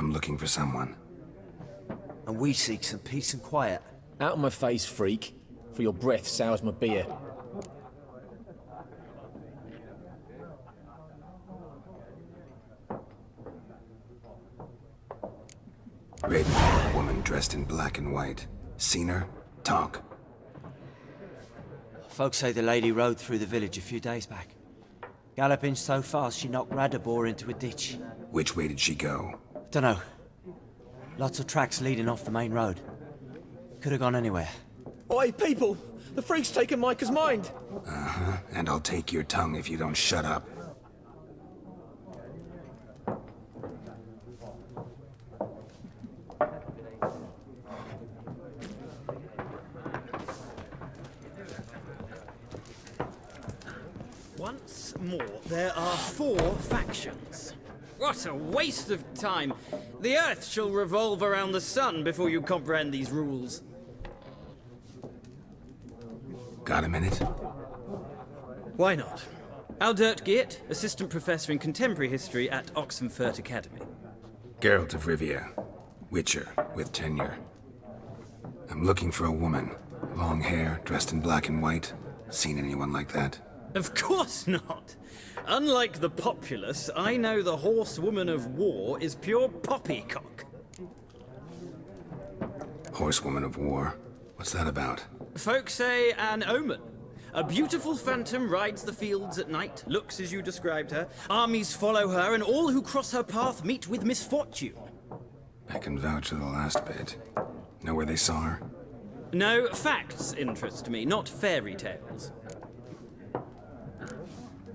I'm looking for someone. And we seek some peace and quiet. Out of my face, freak. For your breath sours my beer. Raven-haired woman dressed in black and white. Seen her? Talk. Folks say the lady rode through the village a few days back. Galloping so fast she knocked Radabor into a ditch. Which way did she go? Dunno. Lots of tracks leading off the main road. Could have gone anywhere. Oi, people! The freak's taken Micah's mind! Uh-huh, and I'll take your tongue if you don't shut up. Once more, there are 4 factions. What a waste of time! The Earth shall revolve around the sun before you comprehend these rules. Got a minute? Why not? Aldert Geert, Assistant Professor in Contemporary History at Oxenfurt Academy. Geralt of Rivia. Witcher, with tenure. I'm looking for a woman. Long hair, dressed in black and white. Seen anyone like that? Of course not! Unlike the populace, I know the horsewoman of war is pure poppycock. Horsewoman of war? What's that about? Folks say an omen. A beautiful phantom rides the fields at night, looks as you described her. Armies follow her, and all who cross her path meet with misfortune. I can vouch for the last bit. Know where they saw her? No, facts interest me, not fairy tales.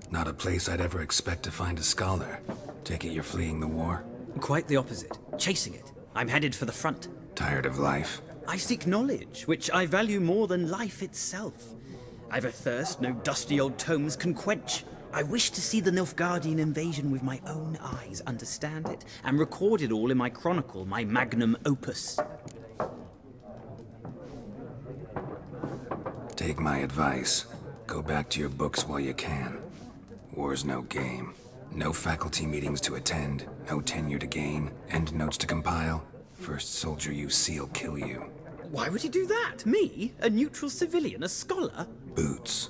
Not a place I'd ever expect to find a scholar. Take it you're fleeing the war? Quite the opposite. Chasing it. I'm headed for the front. Tired of life? I seek knowledge, which I value more than life itself. I've a thirst no dusty old tomes can quench. I wish to see the Nilfgaardian invasion with my own eyes, understand it, and record it all in my chronicle, my magnum opus. Take my advice. Go back to your books while you can. War's no game. No faculty meetings to attend, no tenure to gain, end notes to compile. First soldier you see'll kill you. Why would he do that? Me? A neutral civilian? A scholar? Boots.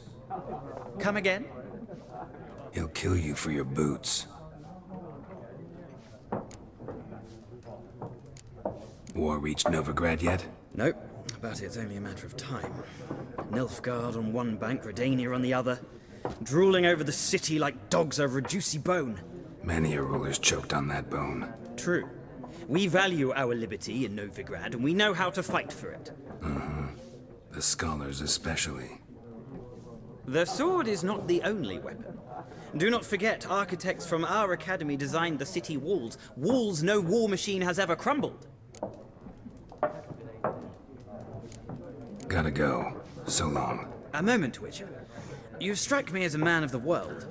Come again? He'll kill you for your boots. War reached Novigrad yet? Nope, but it's only a matter of time. Nilfgaard on one bank, Redania on the other. Drooling over the city like dogs over a juicy bone. Many a ruler's choked on that bone. True. We value our liberty in Novigrad, and we know how to fight for it. The scholars especially. The sword is not the only weapon. Do not forget, architects from our academy designed the city walls. Walls no war machine has ever crumbled. Gotta go. So long. A moment, Witcher. You strike me as a man of the world.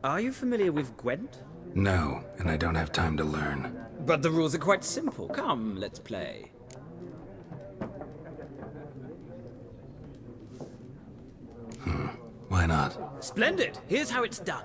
Are you familiar with Gwent? No, and I don't have time to learn. But the rules are quite simple. Come, let's play. Why not? Splendid. Here's how it's done.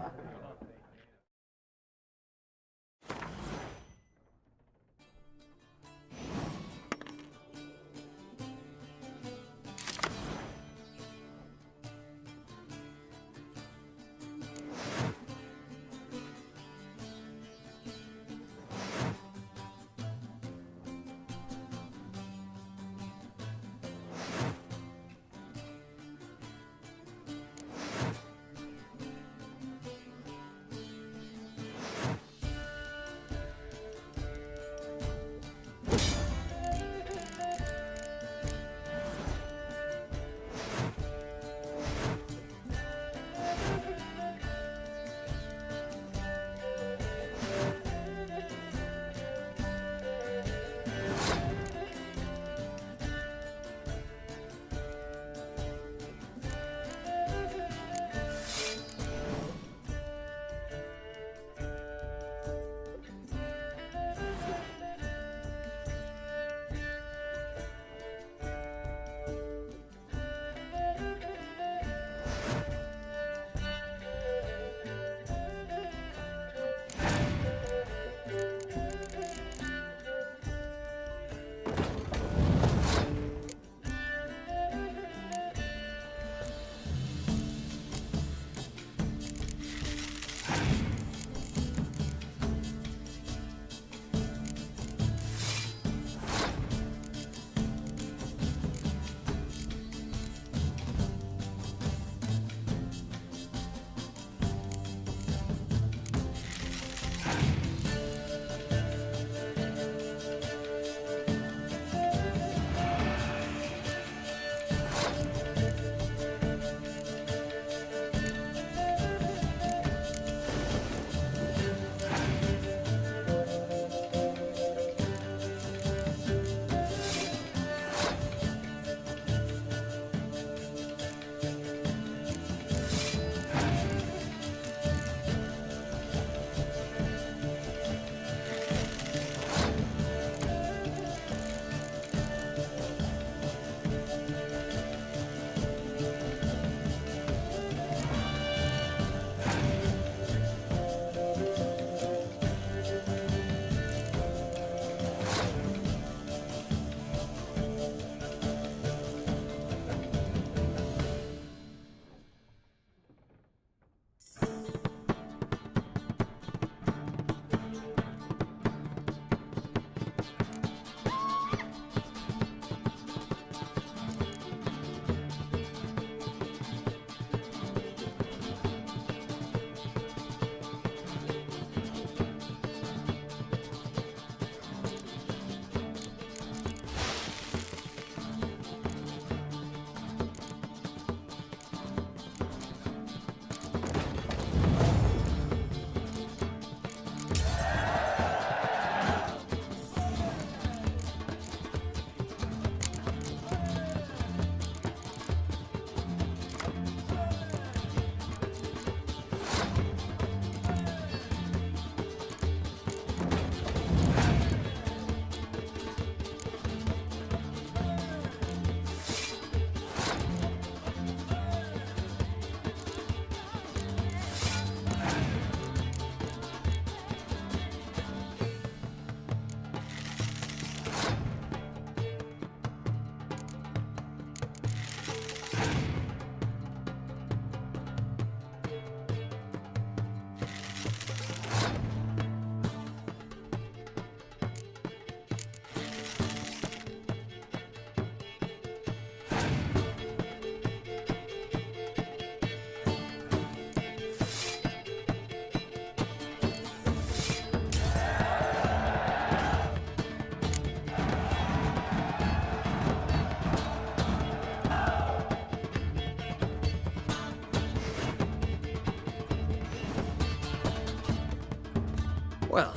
Well,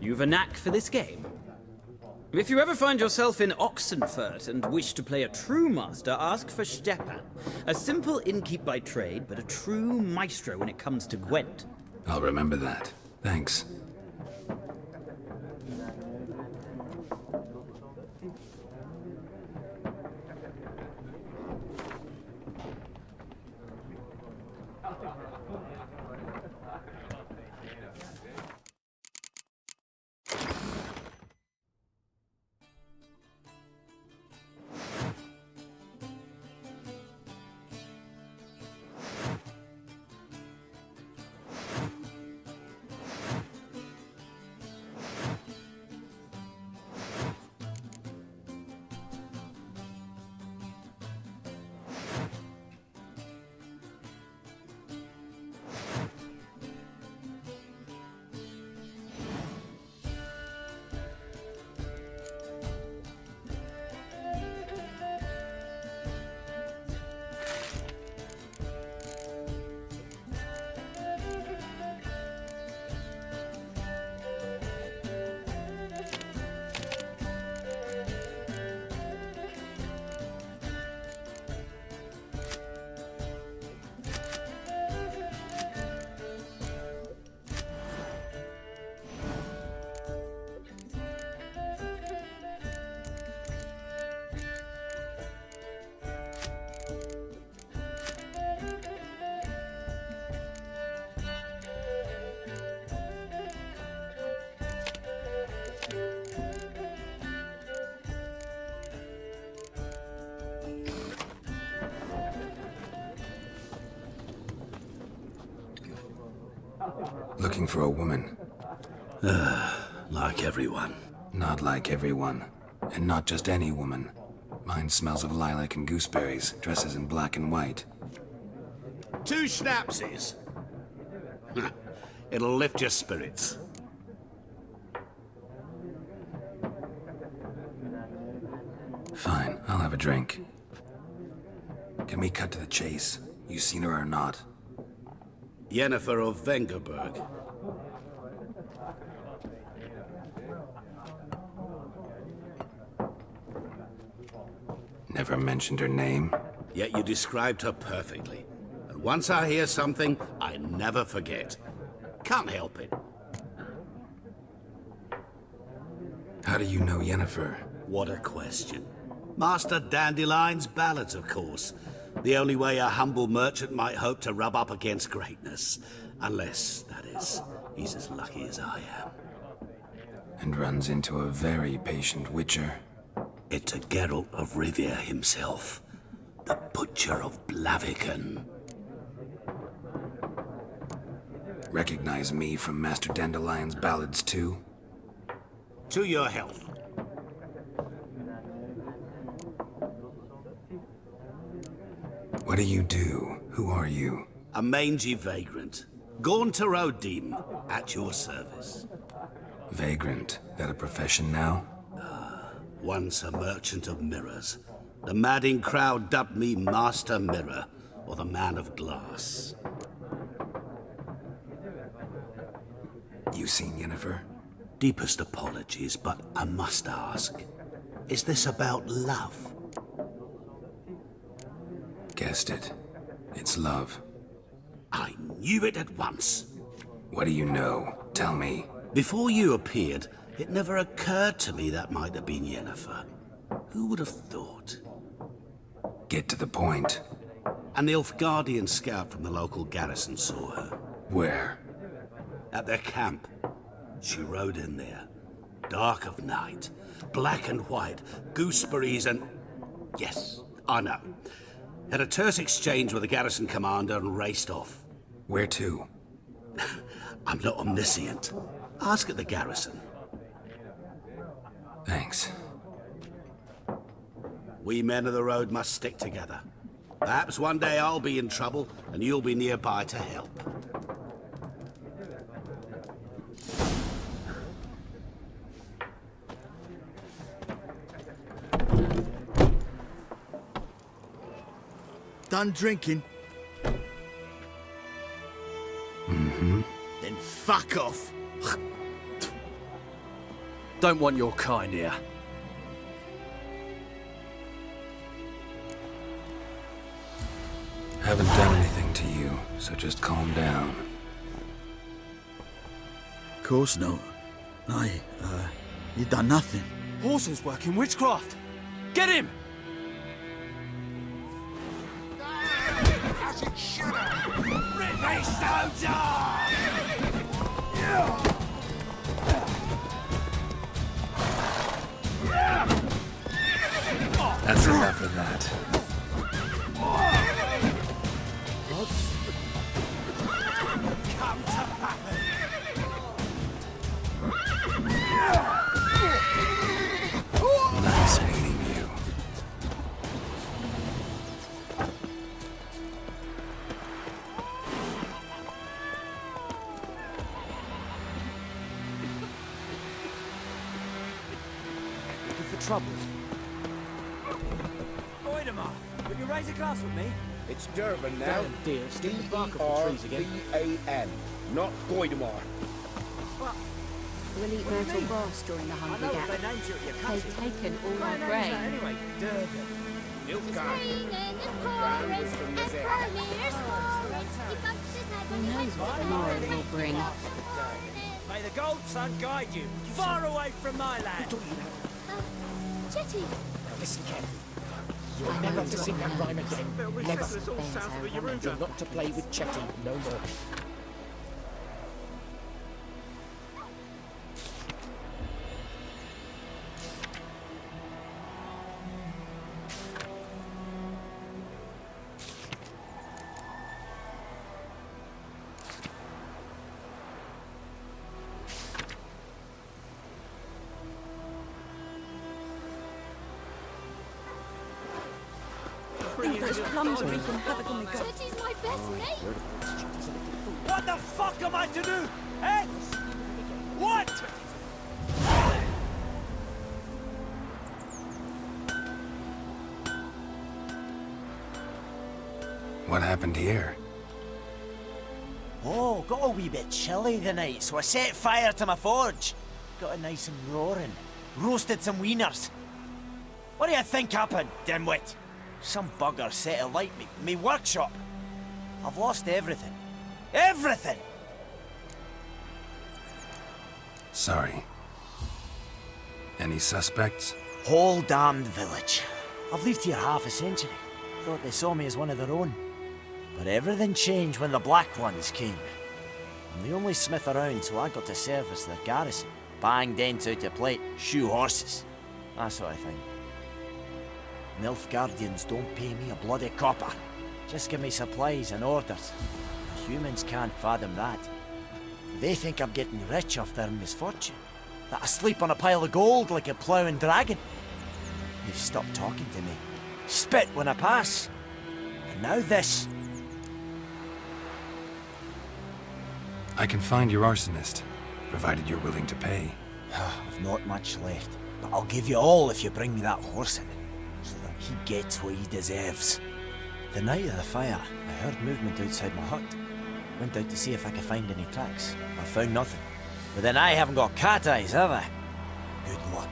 you've a knack for this game. If you ever find yourself in Oxenfurt and wish to play a true master, ask for Stepan. A simple innkeep by trade, but a true maestro when it comes to gwent. I'll remember that. Thanks. Looking for a woman. Like everyone. Not like everyone. And not just any woman. Mine smells of lilac and gooseberries, dresses in black and white. 2 schnapsies. It'll lift your spirits. Fine, I'll have a drink. Can we cut to the chase? You seen her or not? Yennefer of Vengerberg. Never mentioned her name. Yet you described her perfectly. And once I hear something, I never forget. Can't help it. How do you know Yennefer? What a question. Master Dandelion's ballads, of course. The only way a humble merchant might hope to rub up against greatness. Unless, that is, he's as lucky as I am. And runs into a very patient witcher. It's a Geralt of Rivia himself. The Butcher of Blaviken. Recognize me from Master Dandelion's ballads too? To your health. What do you do? Who are you? A mangy vagrant. Gaunter O'Deem, at your service. Vagrant. That a profession now? Once a merchant of mirrors. The madding crowd dubbed me Master Mirror, or the Man of Glass. You seen Yennefer? Deepest apologies, but I must ask. Is this about love? Guessed it. It's love. I knew it at once. What do you know? Tell me. Before you appeared, it never occurred to me that might have been Yennefer. Who would have thought? Get to the point. A Nilfgaardian scout from the local garrison saw her. Where? At their camp. She rode in there. Dark of night. Black and white. Gooseberries and... Yes, I know. Had a terse exchange with the garrison commander and raced off. Where to? I'm not omniscient. Ask at the garrison. Thanks. We men of the road must stick together. Perhaps one day I'll be in trouble and you'll be nearby to help. Done drinking? Mm-hmm. Then Then fuck off. Don't want your kind here. Haven't done anything to you, so just calm down. Of course not. No, you done nothing. Horson's working witchcraft. Get him! As it should have! Rip me, That's enough of that. Nice meeting you. Looking for trouble? Goidemar, will you raise a glass with me? It's Durban now. Damn dear, steal the bark off the trees again. D-E-R-V-A-N, not Goidemar. We'll eat myrtle grass during the Hungry Gap. They've taken all our grain. Anyway, Durban. Nilfgaardian. Who knows what tomorrow will bring? May the gold sun guide you, far away from my land. Jetty! Now listen carefully. You're never to sing that rhyme again. Never. You're not to play with Chetty no more. Those plums are wreaking havoc on the gut. Jetty's my best mate! What the fuck am I to do? Eh? What? What happened here? Oh, got a wee bit chilly the night, so I set fire to my forge. Got it nice and roaring. Roasted some wieners. What do you think happened, dimwit? Some bugger set alight me workshop. I've lost everything. Everything! Sorry. Any suspects? Whole damned village. I've lived here half a century. Thought they saw me as one of their own. But everything changed when the Black Ones came. I'm the only smith around, so I got to service their garrison. Bang dents out of plate, shoe horses. That sort of thing. Nilfgaardians don't pay me a bloody copper. Just give me supplies and orders. The humans can't fathom that. They think I'm getting rich off their misfortune. That I sleep on a pile of gold like a ploughing dragon. They've stopped talking to me. Spit when I pass. And now this. I can find your arsonist, provided you're willing to pay. I've not much left, but I'll give you all if you bring me that horse in, so that he gets what he deserves. The night of the fire, I heard movement outside my hut. Went out to see if I could find any tracks. I found nothing. But then I haven't got cat eyes, have I? Good luck.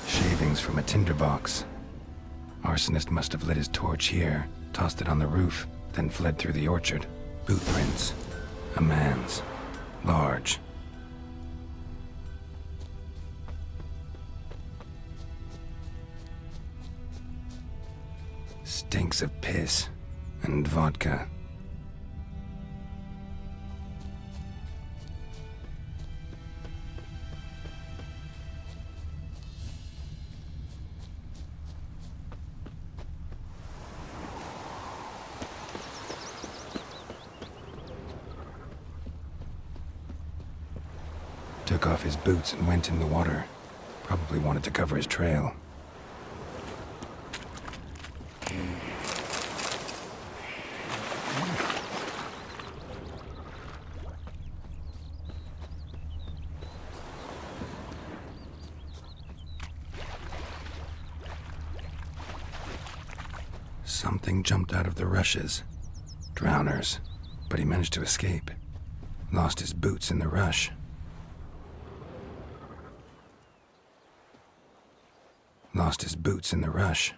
Shavings from a tinderbox. Arsonist must have lit his torch here, tossed it on the roof, then fled through the orchard. Boot prints. A man's. Large. Stinks of piss and vodka. took off his boots and went in the water. Probably wanted to cover his trail. Something jumped out of the rushes. Drowners. But he managed to escape. Lost his boots in the rush. Lost his boots in the rush.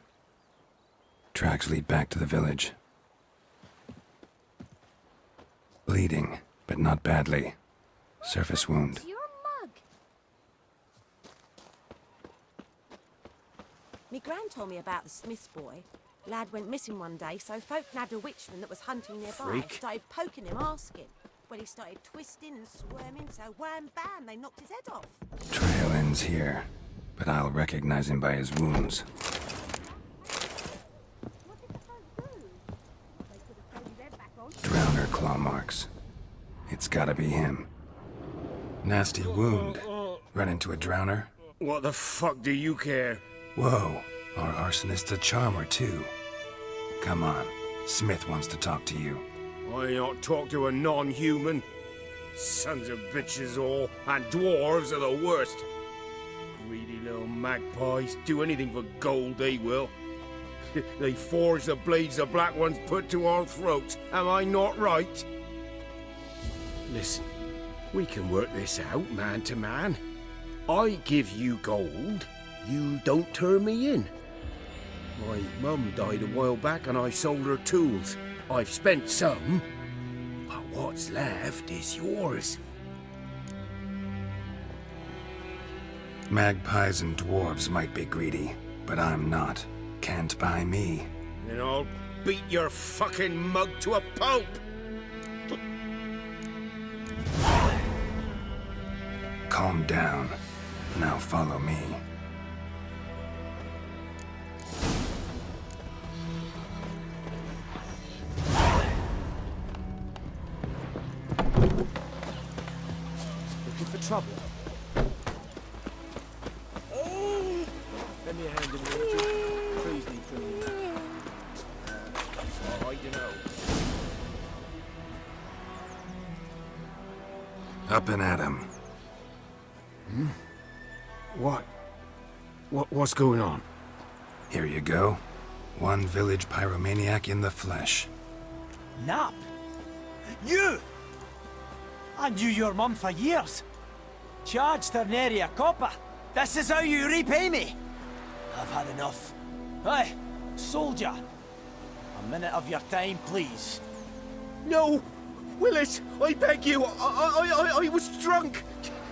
Tracks lead back to the village. Bleeding, but not badly. Surface wound. You're a mug. Me gran told me about the Smith's boy. Lad went missing one day, so folk nabbed a witchman that was hunting nearby. Freak. Started poking him, asking. Well, he started twisting and squirming, so wham bam, they knocked his head off. Trail ends here, but I'll recognize him by his wounds. Drowner claw marks. It's gotta be him. Nasty wound. Run into a drowner? What the fuck do you care? Whoa, our arsonist's a charmer too. Come on, Smith wants to talk to you. I not talk to a non-human. Sons of bitches all, and dwarves are the worst. Greedy little magpies, do anything for gold they will. They forge the blades the black ones put to our throats. Am I not right? Listen, we can work this out man to man. I give you gold, you don't turn me in. My mum died a while back and I sold her tools. I've spent some, but what's left is yours. Magpies and dwarves might be greedy, but I'm not. Can't buy me. Then I'll beat your fucking mug to a pulp! Calm down. Now follow me. Looking for trouble? Lend me a hand in the water. Trees need pruning. I dunno. Up and at him. What's going on? Here you go. One village pyromaniac in the flesh. Nap? You! I knew your mum for years. Charged her nary a copper. This is how you repay me. I've had enough. Hey, soldier. A minute of your time, please. No! Willis, I beg you, I was drunk.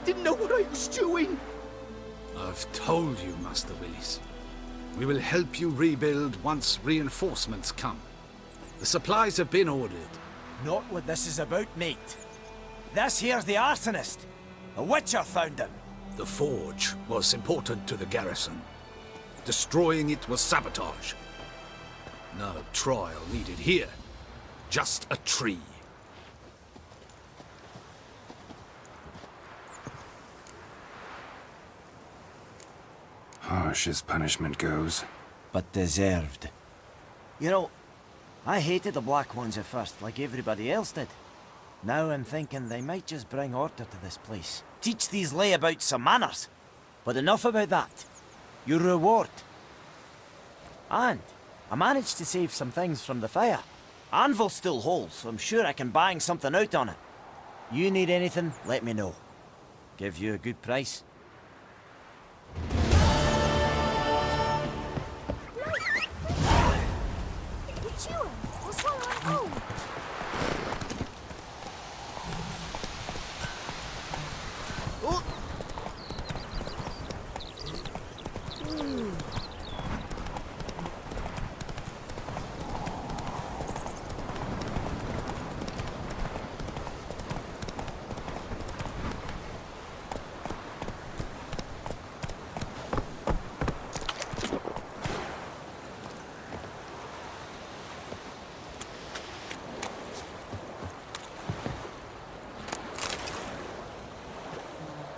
Didn't know what I was doing. I've told you, Master Willis. We will help you rebuild once reinforcements come. The supplies have been ordered. Not what this is about, mate. This here's the arsonist. A witcher found him. The forge was important to the garrison. Destroying it was sabotage. No trial needed here. Just a tree. Harsh as punishment goes. But deserved. You know, I hated the Black Ones at first, like everybody else did. Now I'm thinking they might just bring order to this place. Teach these layabouts some manners. But enough about that. Your reward. And I managed to save some things from the fire. Anvil still holds, so I'm sure I can bang something out on it. You need anything, let me know. Give you a good price. It's you! What's wrong? Oh!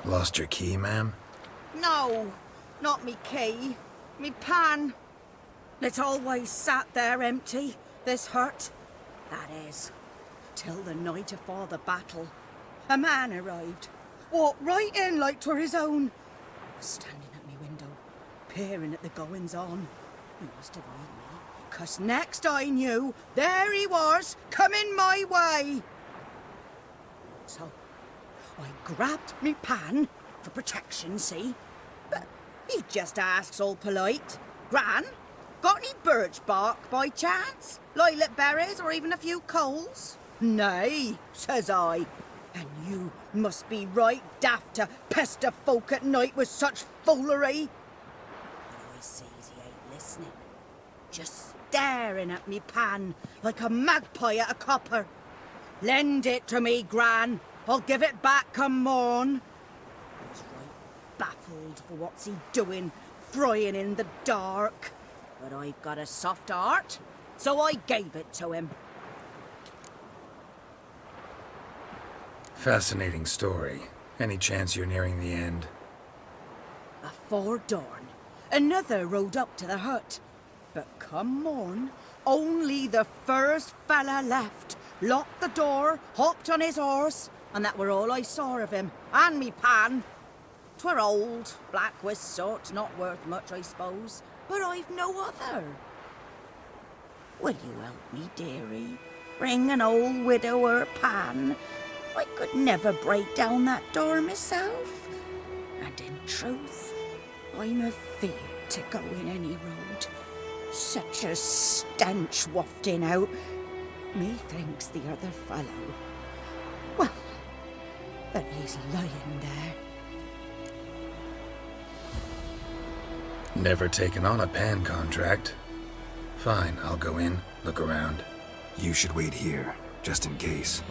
Lost your key, ma'am? No, not me key. Me pan. It's always sat there empty, this hut. That is, till the night afore the battle. A man arrived, walked right in like 'twere his own. Standing at me window, peering at the goings-on. He must have read me, 'cause next I knew, there he was, coming my way. So, I grabbed me pan, for protection, see? But he just asks all polite, Gran, got any birch bark by chance? Lilac berries or even a few coals? Nay, says I. And you must be right daft to pester folk at night with such foolery. But I sees he ain't listening. Just staring at me pan like a magpie at a copper. Lend it to me, Gran. I'll give it back come morn. I was right baffled for what's he doing, frying in the dark. But I've got a soft heart, so I gave it to him. Fascinating story. Any chance you're nearing the end? Afore dawn, another rode up to the hut. But come morn, only the first fella left, locked the door, hopped on his horse, and that were all I saw of him, and me pan. 'Twere old, black with soot, not worth much, I suppose, but I've no other. Will you help me, dearie? Bring an old widower pan. I could never break down that door myself. And in truth, I'm afeard to go in any road. Such a stench wafting out. Methinks the other fellow, well, that he's lying there. Never taken on a pan contract. Fine, I'll go in, look around. You should wait here, just in case.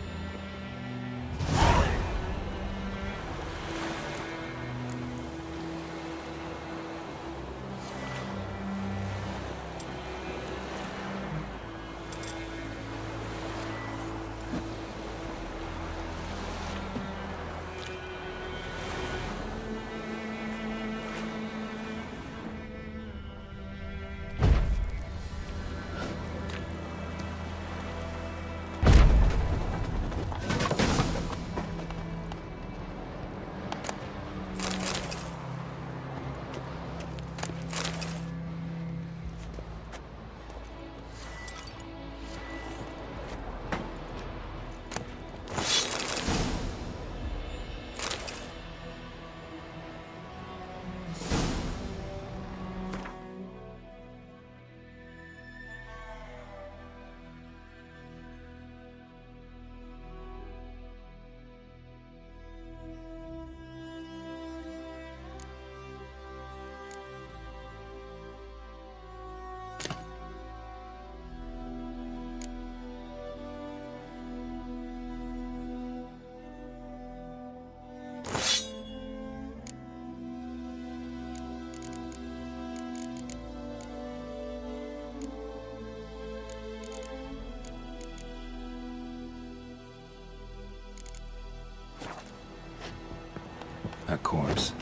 A corpse.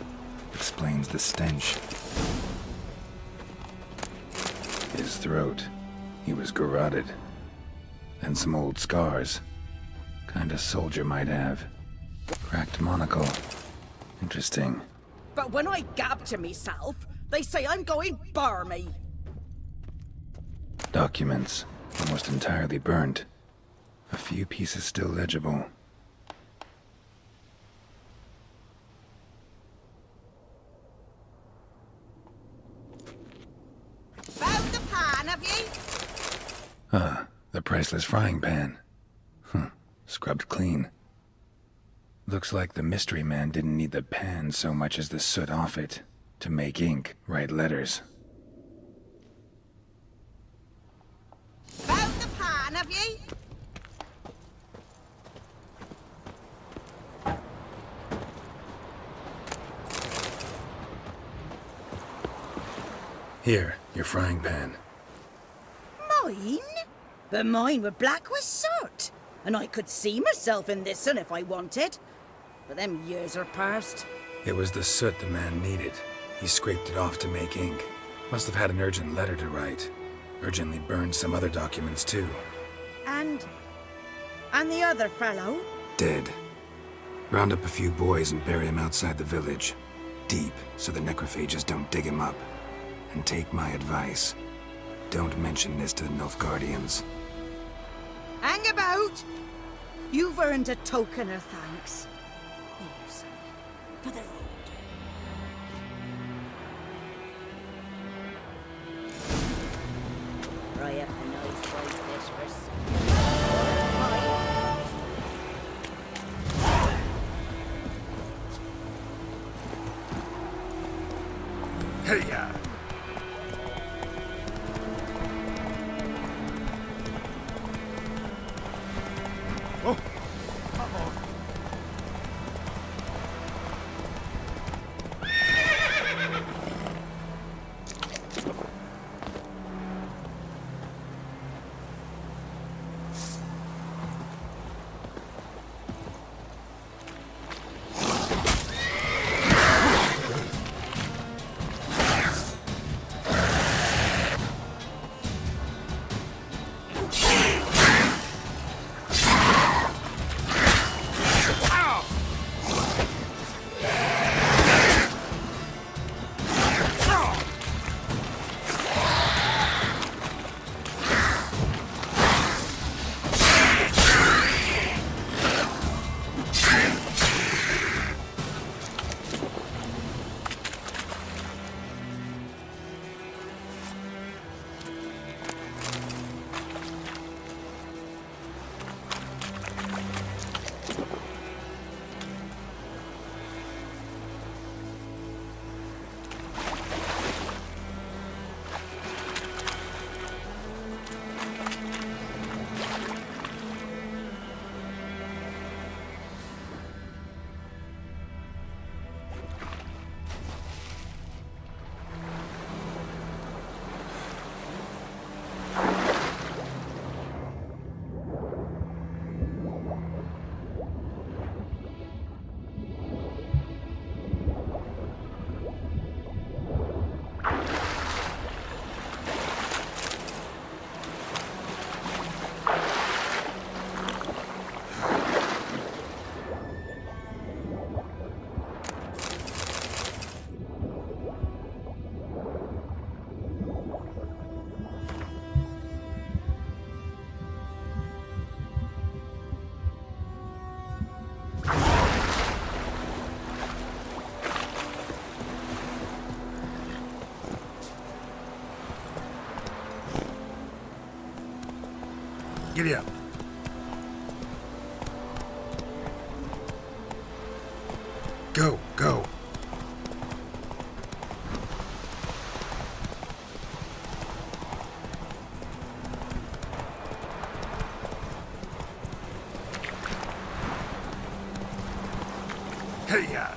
Explains the stench. His throat. He was garroted. And some old scars. Kind a soldier might have. Cracked monocle. Interesting. But when I gab to myself, they say I'm going barmy. Documents. Almost entirely burnt. A few pieces still legible. Found the pan, have ye? Ah, the priceless frying pan. Scrubbed clean. Looks like the mystery man didn't need the pan so much as the soot off it to make ink, write letters. Found the pan, have ye? Here, your frying pan. Mine? But mine were black with soot, and I could see myself in this one if I wanted. But them years are past. It was the soot the man needed. He scraped it off to make ink. Must have had an urgent letter to write. Urgently burned some other documents too. And the other fellow? Dead. Round up a few boys and bury him outside the village. Deep, so the necrophages don't dig him up. And take my advice. Don't mention this to the Nilfgaardians. Hang about! You've earned a token of thanks. Here, son, for the road. Fry up a nice white dish for supper. Hey-ya! Oh! Giddy up. Go, go. Hey-ya!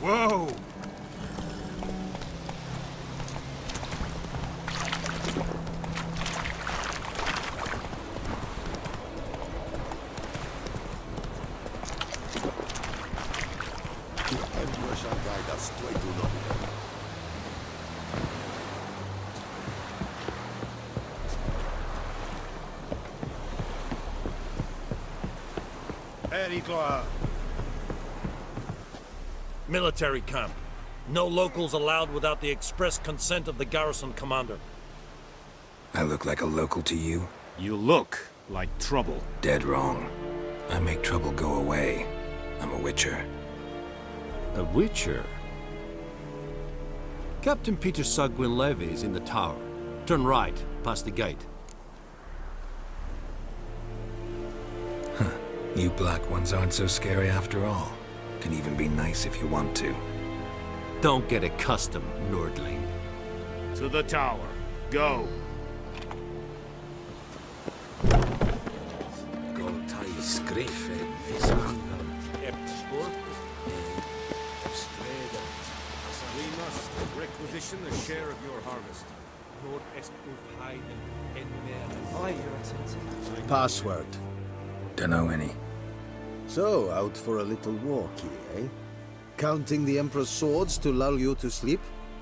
Whoa! Military camp. No locals allowed without the express consent of the garrison commander. I look like a local to you? You look like trouble. Dead wrong. I make trouble go away. I'm a witcher. A witcher? Captain Peter Sagwin Levy is in the tower. Turn right, past the gate. Huh. You black ones aren't so scary after all. Can even be nice if you want to. Don't get accustomed, Nordling. To the tower. Go. We must requisition a share of your harvest. Aye, Your Excellency. Password. Dunno any. So, out for a little walk here, eh? Counting the Emperor's swords to lull you to sleep?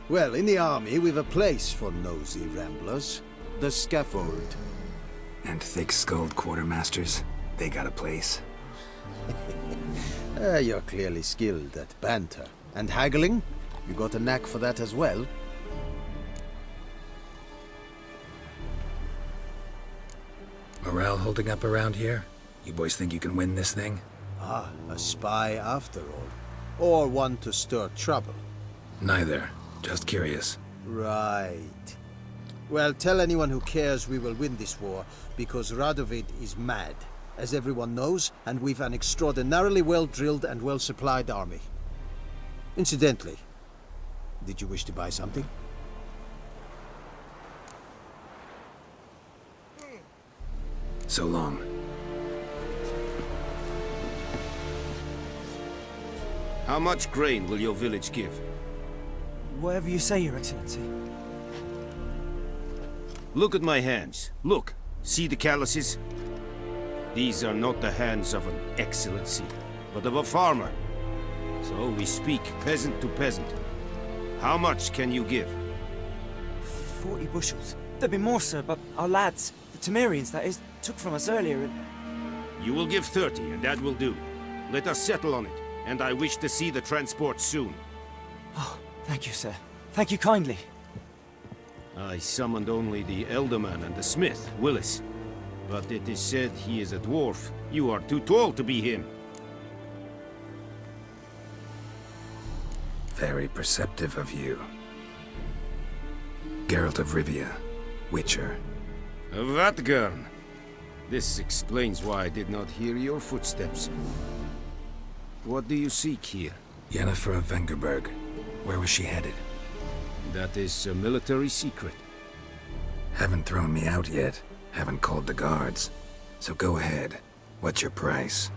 Well, in the army, we've a place for nosy ramblers. The scaffold. And thick-skulled quartermasters? They got a place. You're clearly skilled at banter. And haggling? You got a knack for that as well? Morale holding up around here? You boys think you can win this thing? Ah, a spy after all. Or one to stir trouble. Neither. Just curious. Right. Well, tell anyone who cares we will win this war, because Radovid is mad, as everyone knows, and we've an extraordinarily well-drilled and well-supplied army. Incidentally, did you wish to buy something? So long. How much grain will your village give? Whatever you say, Your Excellency. Look at my hands. Look. See the calluses? These are not the hands of an excellency, but of a farmer. So we speak peasant to peasant. How much can you give? 40 bushels. There'd be more, sir, but our lads, the Temerians, that is, took from us earlier and... You will give 30, and that will do. Let us settle on it, and I wish to see the transport soon. Oh, thank you, sir. Thank you kindly. I summoned only the Elderman and the smith, Willis. But it is said he is a dwarf. You are too tall to be him. Very perceptive of you. Geralt of Rivia, Witcher. Vatgern. This explains why I did not hear your footsteps. What do you seek here? Yennefer of Vengerberg. Where was she headed? That is a military secret. Haven't thrown me out yet. Haven't called the guards. So go ahead. What's your price?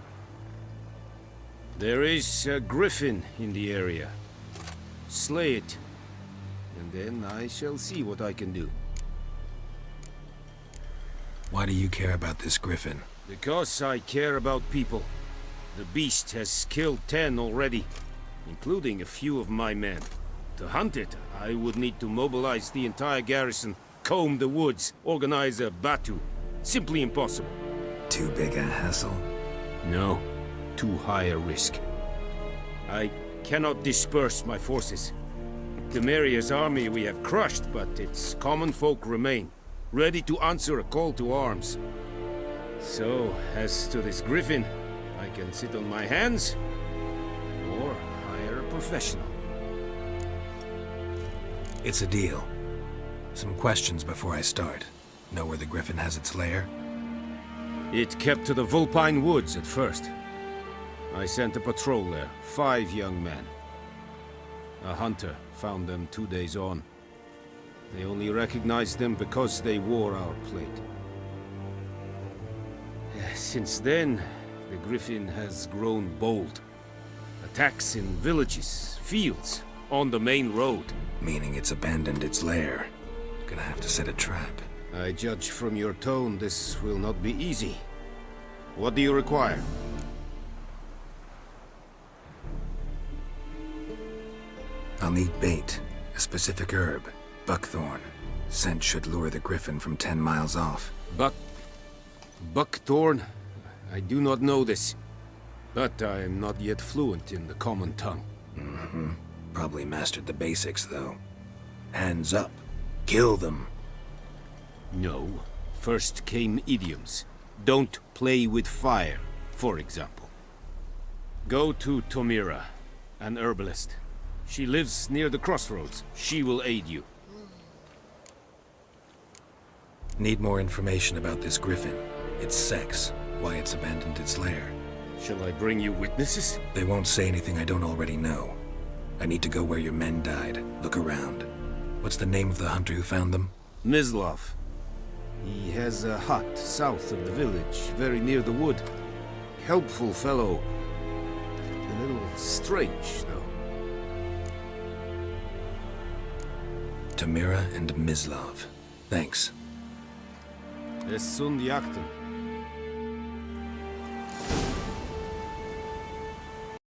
There is a griffin in the area. Slay it. And then I shall see what I can do. Why do you care about this griffin? Because I care about people. The beast has killed 10 already, including a few of my men. To hunt it, I would need to mobilize the entire garrison, comb the woods, organize a batu. Simply impossible. Too big a hassle? No. Too high a risk. I cannot disperse my forces. Temeria's army we have crushed, but its common folk remain, ready to answer a call to arms. So, as to this griffin, I can sit on my hands, or hire a professional. It's a deal. Some questions before I start. Know where the griffin has its lair? It kept to the Vulpine Woods at first. I sent a patrol there, 5 young men. A hunter found them 2 days on. They only recognized them because they wore our plate. Since then, the griffin has grown bold. Attacks in villages, fields, on the main road. Meaning it's abandoned its lair. Gonna have to set a trap. I judge from your tone this will not be easy. What do you require? I'll need bait, a specific herb, buckthorn. Scent should lure the griffin from 10 miles off. Buckthorn? I do not know this. But I am not yet fluent in the common tongue. Mm-hmm. Probably mastered the basics, though. Hands up. Kill them. No. First came idioms. Don't play with fire, for example. Go to Tomira, an herbalist. She lives near the crossroads. She will aid you. Need more information about this griffin. Its sex, why it's abandoned its lair. Shall I bring you witnesses? They won't say anything I don't already know. I need to go where your men died. Look around. What's the name of the hunter who found them? Mislav. He has a hut south of the village, very near the wood. Helpful fellow. A little strange, though. Tamira and Mislav. Thanks. Es sunt jakten.